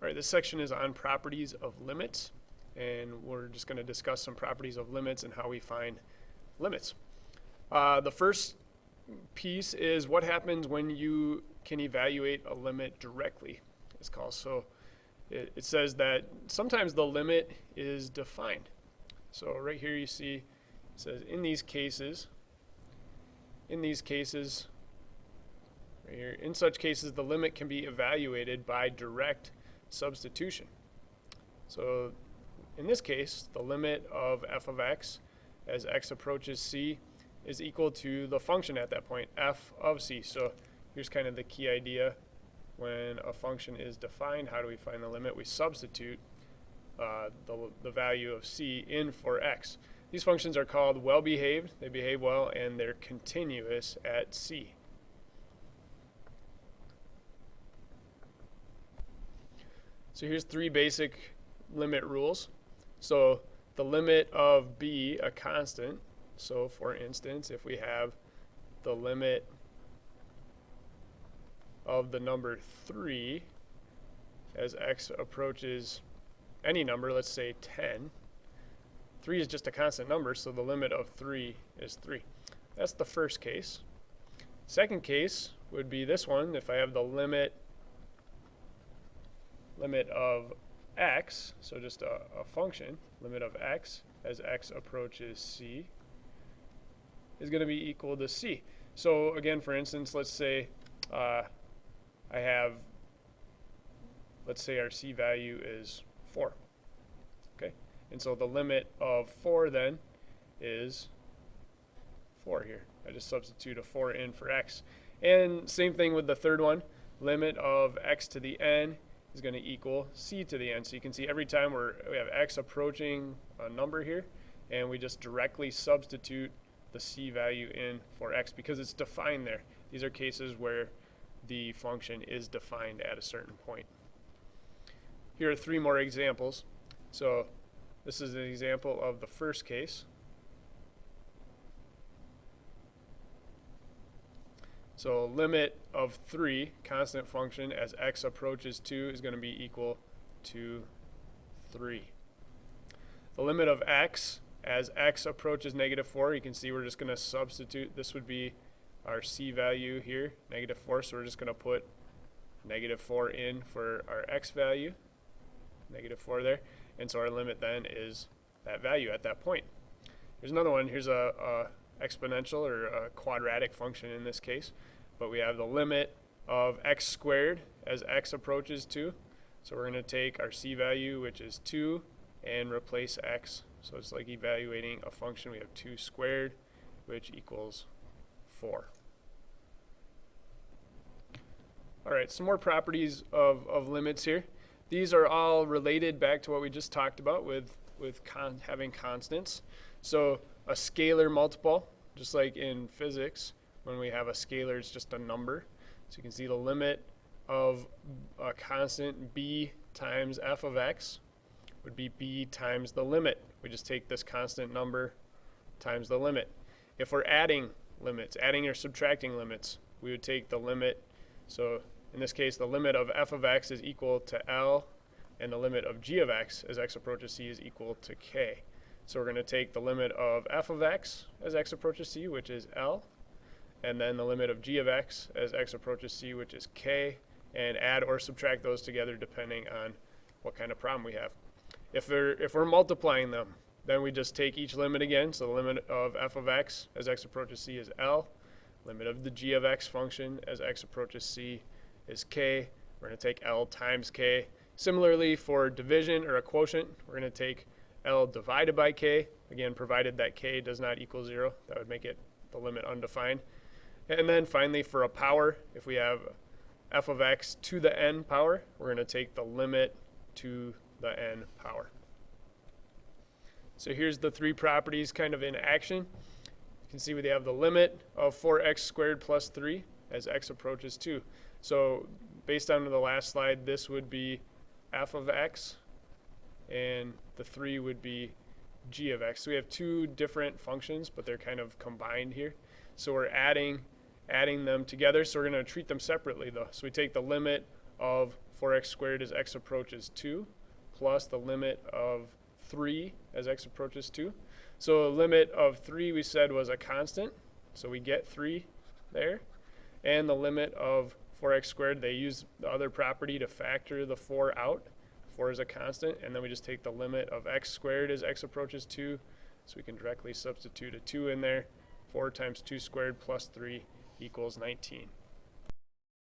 All right, this section is on properties of limits, and we're just going to discuss some properties of limits and how we find limits. The first piece is what happens when you can evaluate a limit directly, it's called. So it says that sometimes the limit is defined. So right here you see it says in these cases, right here, in such cases the limit can be evaluated by direct substitution. So in this case, the limit of f of x as x approaches c is equal to the function at that point, f of c. So here's kind of the key idea. When a function is defined, how do we find the limit? We substitute the value of c in for x. These functions are called well-behaved, they behave well, and they're continuous at c. So here's three basic limit rules. So the limit of b, a constant. So for instance, if we have the limit of the number 3 as x approaches any number, let's say 10. 3 is just a constant number, so the limit of 3 is 3. That's the first case. Second case would be this one. If I have the limit of x, so just a function, limit of x as x approaches c is going to be equal to c. So again, for instance, let's say let's say our c value is 4. Okay, and so the limit of 4 then is 4 here. I just substitute a 4 in for x. And same thing with the third one. Limit of x to the n is going to equal c to the n. So you can see every time we have x approaching a number here, and we just directly substitute the c value in for x because it's defined there. These are cases where the function is defined at a certain point. Here are three more examples. So this is an example of the first case. So limit of 3, constant function, as x approaches 2 is going to be equal to 3. The limit of x as x approaches -4, you can see we're just going to substitute. This would be our c value here, -4, so we're just going to put -4 in for our x value, -4 there, and so our limit then is that value at that point. Here's another one. Here's a exponential or a quadratic function in this case, but we have the limit of x squared as x approaches 2. So we're going to take our c value, which is 2, and replace x. So it's like evaluating a function. We have 2 squared, which equals 4. All right, some more properties of limits here. These are all related back to what we just talked about with having constants. So a scalar multiple, just like in physics, when we have a scalar, it's just a number. So you can see the limit of a constant b times f of x would be b times the limit. We just take this constant number times the limit. If we're adding limits, adding or subtracting limits, we would take the limit. So in this case, the limit of f of x is equal to L, and the limit of g of x as x approaches c is equal to k. So we're going to take the limit of f of x as x approaches c, which is L, and then the limit of g of x as x approaches c, which is k, and add or subtract those together depending on what kind of problem we have. If we're multiplying them, then we just take each limit again. So the limit of f of x as x approaches c is L. Limit of the g of x function as x approaches c is k. We're going to take L times k. Similarly, for division or a quotient, we're going to take L divided by k, again, provided that k does not equal 0. That would make it the limit undefined. And then finally, for a power, if we have f of x to the n power, we're going to take the limit to the n power. So here's the three properties kind of in action. You can see we have the limit of 4x squared plus 3 as x approaches 2. So based on the last slide, this would be f of x, and the 3 would be g of x. So we have two different functions, but they're kind of combined here. So we're adding them together, so we're going to treat them separately though. So we take the limit of 4x squared as x approaches 2 plus the limit of 3 as x approaches 2. So a limit of 3 we said was a constant, so we get 3 there. And the limit of 4x squared, they use the other property to factor the 4 out. 4 is a constant, and then we just take the limit of x squared as x approaches 2, so we can directly substitute a 2 in there. 4 times 2 squared plus 3 equals 19.